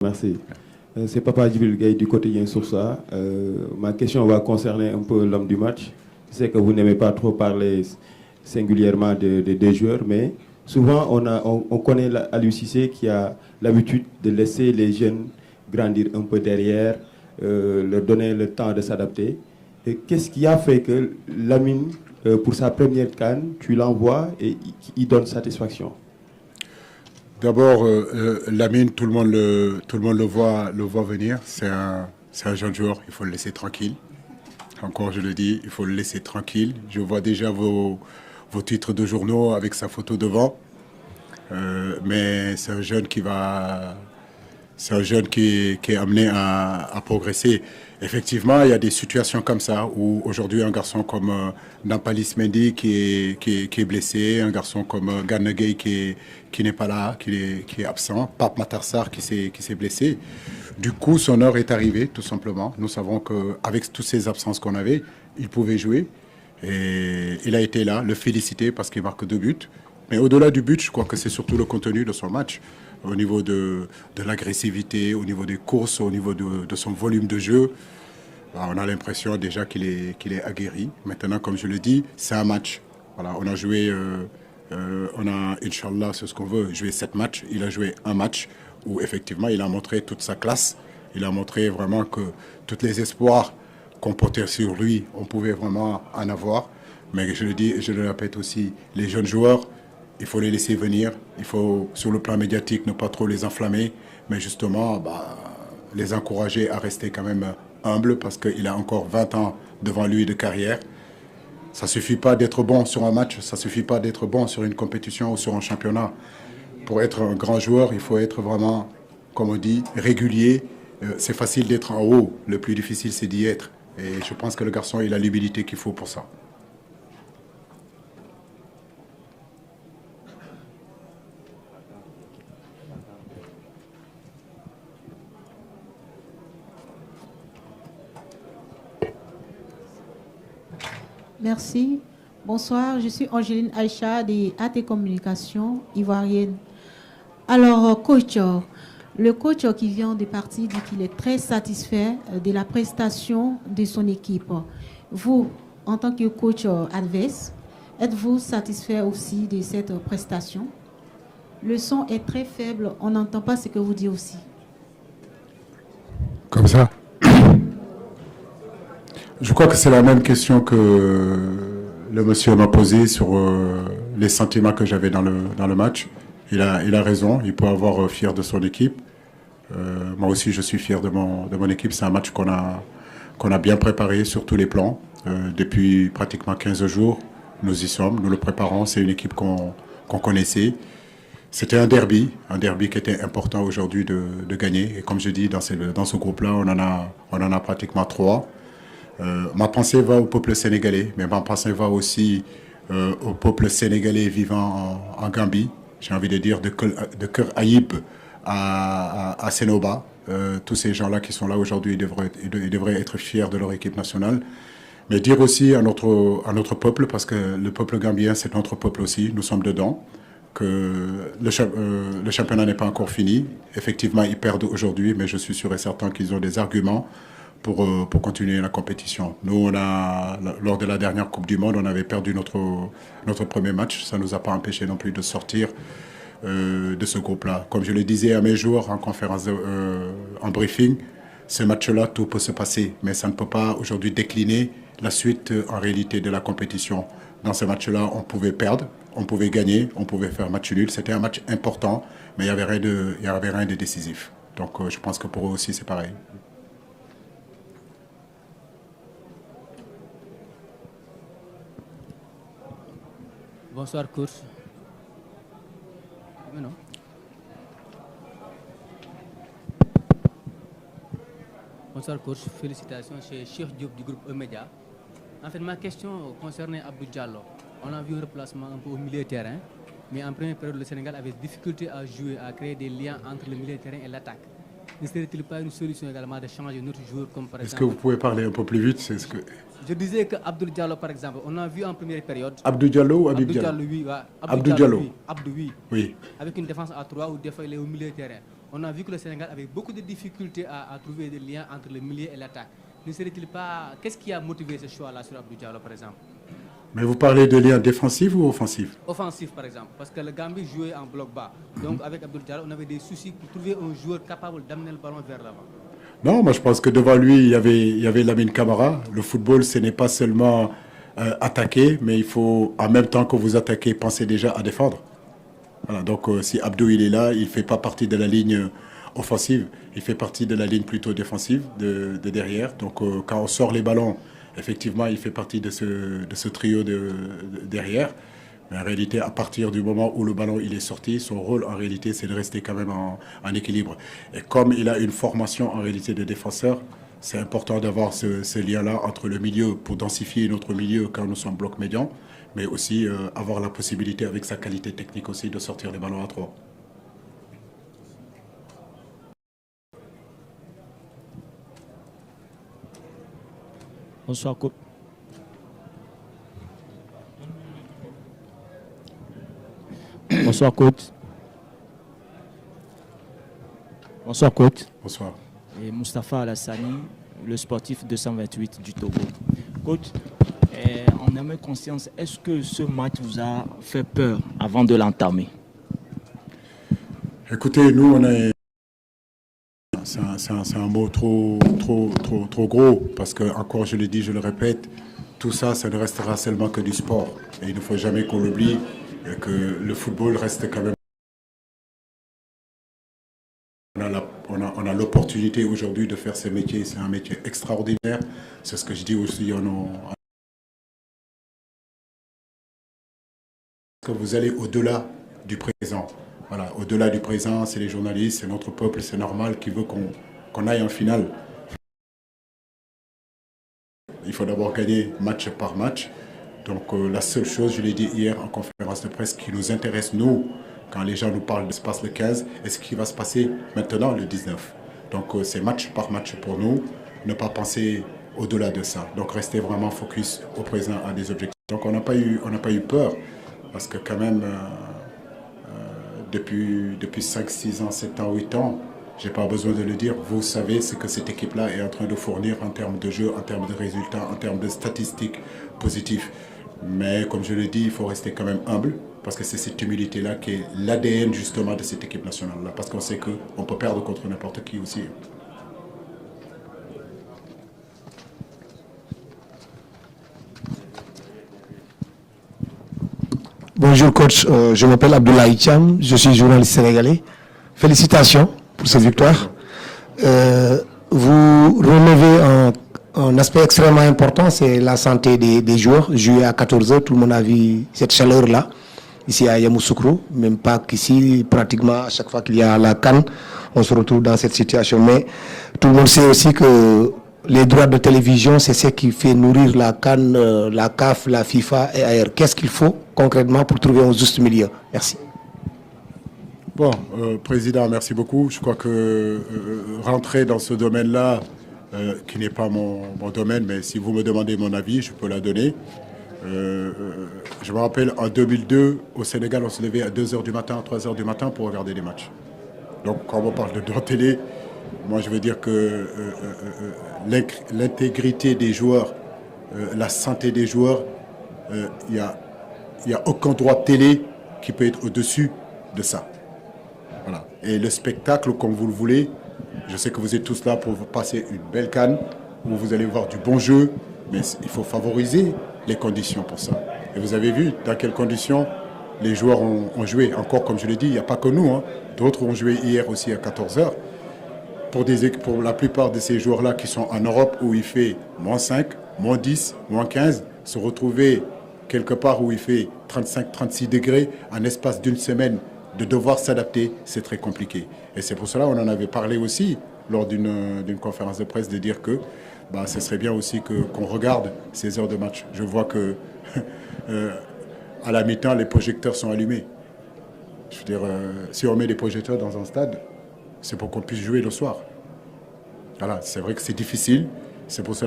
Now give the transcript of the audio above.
Merci. C'est Papa Djibril Gaye du quotidien Source A. Ma question va concerner un peu l'homme du match. Je sais que vous n'aimez pas trop parler singulièrement des joueurs, mais souvent on connaît Aliou Cissé qui a l'habitude de laisser les jeunes grandir un peu derrière, leur donner le temps de s'adapter. Et qu'est-ce qui a fait que Lamine, pour sa première CAN, tu l'envoies et il donne satisfaction? D'abord, Lamine, tout le monde le voit venir. C'est un jeune joueur, il faut le laisser tranquille. Encore, je le dis, il faut le laisser tranquille. Je vois déjà vos titres de journaux avec sa photo devant. Mais c'est un jeune qui est amené à progresser. Effectivement, il y a des situations comme ça où aujourd'hui un garçon comme Nampalys Mendy qui est blessé, un garçon comme Gana Gueye qui n'est pas là, qui est absent, Pape Matar Sarr qui s'est blessé. Du coup, son heure est arrivée, tout simplement. Nous savons qu'avec toutes ces absences qu'on avait, il pouvait jouer. Et il a été là, le féliciter parce qu'il marque 2 buts. Mais au-delà du but, je crois que c'est surtout le contenu de son match, au niveau de l'agressivité, au niveau des courses, au niveau de son volume de jeu. On a l'impression déjà qu'il est aguerri. Maintenant, comme je le dis, c'est un match. Voilà, on a joué, Inch'Allah, c'est ce qu'on veut, jouer 7 matchs. Il a joué un match où effectivement il a montré toute sa classe. Il a montré vraiment que tous les espoirs qu'on portait sur lui, on pouvait vraiment en avoir. Mais je le dis et je le répète aussi, les jeunes joueurs, il faut les laisser venir. Il faut, sur le plan médiatique, ne pas trop les enflammer, mais justement, les encourager à rester quand même humbles parce qu'il a encore 20 ans devant lui de carrière. Ça ne suffit pas d'être bon sur un match, ça ne suffit pas d'être bon sur une compétition ou sur un championnat. Pour être un grand joueur, il faut être vraiment, comme on dit, régulier. C'est facile d'être en haut, le plus difficile c'est d'y être. Et je pense que le garçon, il a l'humilité qu'il faut pour ça. Merci. Bonsoir, je suis Angéline Aïcha des AT Communications ivoirienne. Alors, coach, le coach qui vient de partir dit qu'il est très satisfait de la prestation de son équipe. Vous, en tant que coach adverse, êtes-vous satisfait aussi de cette prestation? Le son est très faible, on n'entend pas ce que vous dites aussi. Comme ça? Je crois que c'est la même question que le monsieur m'a posée sur les sentiments que j'avais dans le match. Il a raison, il peut avoir fier de son équipe. Moi aussi, je suis fier de mon équipe. C'est un match qu'on a bien préparé sur tous les plans. Depuis pratiquement 15 jours, nous y sommes, nous le préparons. C'est une équipe qu'on connaissait. C'était un derby qui était important aujourd'hui de gagner. Et comme je dis, dans ce groupe-là, on en a pratiquement 3. Ma pensée va au peuple sénégalais, mais ma pensée va aussi au peuple sénégalais vivant en Gambie. J'ai envie de dire de Kër Aïb à Sénoba. Tous ces gens-là qui sont là aujourd'hui, ils devraient être fiers de leur équipe nationale. Mais dire aussi à notre peuple, parce que le peuple gambien, c'est notre peuple aussi, nous sommes dedans, que le championnat n'est pas encore fini. Effectivement, ils perdent aujourd'hui, mais je suis sûr et certain qu'ils ont des arguments pour continuer la compétition. Nous, lors de la dernière Coupe du Monde, on avait perdu notre premier match. Ça ne nous a pas empêché non plus de sortir de ce groupe-là. Comme je le disais à mes joueurs en conférence, en briefing, ce match-là, tout peut se passer. Mais ça ne peut pas aujourd'hui décliner la suite en réalité de la compétition. Dans ce match-là, on pouvait perdre, on pouvait gagner, on pouvait faire match nul. C'était un match important, mais il n'y avait rien de décisif. Donc je pense que pour eux aussi, c'est pareil. Bonsoir, coach. Non. Bonsoir, coach. Félicitations chez Cheikh Diop du groupe E-Média. En fait, ma question concernait Abdou Diallo. On a vu un replacement un peu au milieu de terrain, mais en première période, le Sénégal avait difficulté à jouer, à créer des liens entre le milieu de terrain et l'attaque. Ne serait-il pas une solution également de changer notre joueur comme par exemple... Est-ce que vous pouvez parler un peu plus vite? Je disais que Abdou Diallo, par exemple, on a vu en première période... Abdou Diallo ou Habib Diallo? Oui. Abdou Diallo. Abdou, oui. Oui. Avec une défense à 3 ou des fois il est au milieu de terrain. on a vu que le Sénégal avait beaucoup de difficultés à trouver des liens entre le milieu et l'attaque. Ne serait-il pas... Qu'est-ce qui a motivé ce choix-là sur Abdou Diallo, par exemple? Mais vous parlez de liens défensifs ou offensifs? Offensif, par exemple, parce que le Gambie jouait en bloc bas. Donc, avec Abdou Diallo, on avait des soucis pour trouver un joueur capable d'amener le ballon vers l'avant. Non, moi je pense que devant lui, il y avait Lamine Camara. Le football, ce n'est pas seulement attaquer, mais il faut, en même temps que vous attaquez, penser déjà à défendre. Voilà, donc si Abdou il est là, il ne fait pas partie de la ligne offensive, il fait partie de la ligne plutôt défensive de derrière. Donc quand on sort les ballons, effectivement, il fait partie de ce trio de derrière. Mais en réalité, à partir du moment où le ballon il est sorti, son rôle en réalité, c'est de rester quand même en équilibre. Et comme il a une formation en réalité de défenseur, c'est important d'avoir ce lien-là entre le milieu pour densifier notre milieu quand nous sommes bloc médian, mais aussi avoir la possibilité avec sa qualité technique aussi de sortir les ballons à 3. Bonsoir, coach. Bonsoir, coach. Bonsoir, coach. Bonsoir. Et Moustapha Alassani, le sportif 228 du Togo. Coach, en âme et conscience, est-ce que ce match vous a fait peur avant de l'entamer? Écoutez, nous, on est... C'est un mot trop gros, parce que, encore je le dis, je le répète, tout ça, ça ne restera seulement que du sport. Et il ne faut jamais qu'on l'oublie, que le football reste quand même... On a l'opportunité aujourd'hui de faire ce métier, c'est un métier extraordinaire. C'est ce que je dis aussi que vous allez au-delà du présent. Voilà, au-delà du présent, c'est les journalistes, c'est notre peuple, c'est normal qui veut qu'on aille en finale. Il faut d'abord gagner match par match. Donc la seule chose, je l'ai dit hier en conférence de presse, qui nous intéresse, nous, quand les gens nous parlent de ce qui se passe le 15, et ce qui va se passer maintenant le 19. Donc c'est match par match pour nous, ne pas penser au-delà de ça. Donc rester vraiment focus au présent à des objectifs. Donc on n'a pas eu peur, parce que quand même... Depuis 5, 6 ans, 7 ans, 8 ans, je n'ai pas besoin de le dire, vous savez ce que cette équipe-là est en train de fournir en termes de jeu, en termes de résultats, en termes de statistiques positives. Mais comme je le dis, il faut rester quand même humble, parce que c'est cette humilité-là qui est l'ADN justement de cette équipe nationale-là, parce qu'on sait qu'on peut perdre contre n'importe qui aussi. Bonjour coach, je m'appelle Abdoulaye Cham, je suis journaliste sénégalais. Félicitations pour cette victoire. Vous relevez un aspect extrêmement important, c'est la santé des joueurs. Jouer à 14h, tout le monde a vu cette chaleur-là, ici à Yamoussoukro, même pas qu'ici, pratiquement à chaque fois qu'il y a la CAN, on se retrouve dans cette situation. Mais tout le monde sait aussi que les droits de télévision, c'est ce qui fait nourrir la CAN, la CAF, la FIFA et ailleurs. Qu'est-ce qu'il faut concrètement pour trouver un juste milieu? Merci. Bon, Président, merci beaucoup. Je crois que rentrer dans ce domaine-là, qui n'est pas mon domaine, mais si vous me demandez mon avis, je peux la donner. Je me rappelle, en 2002, au Sénégal, on se levait à 2h du matin, 3h du matin pour regarder les matchs. Donc, quand on parle de droit télé, moi, je veux dire que l'intégrité des joueurs, la santé des joueurs, il n'y a aucun droit télé qui peut être au-dessus de ça. Voilà. Et le spectacle, comme vous le voulez, je sais que vous êtes tous là pour passer une belle CAN, où vous allez voir du bon jeu, mais il faut favoriser les conditions pour ça. Et vous avez vu dans quelles conditions les joueurs ont joué. Encore, comme je l'ai dit, il n'y a pas que nous, hein. D'autres ont joué hier aussi à 14h. Pour la plupart de ces joueurs-là qui sont en Europe où il fait -5, -10, -15, se retrouver quelque part où il fait 35, 36 degrés en espace d'une semaine, de devoir s'adapter, c'est très compliqué. Et c'est pour cela qu'on en avait parlé aussi lors d'une conférence de presse, de dire que ce serait bien aussi qu'on regarde ces heures de match. Je vois que à la mi-temps, les projecteurs sont allumés. Je veux dire, si on met des projecteurs dans un stade, c'est pour qu'on puisse jouer le soir. Voilà, c'est vrai que c'est difficile. C'est pour cela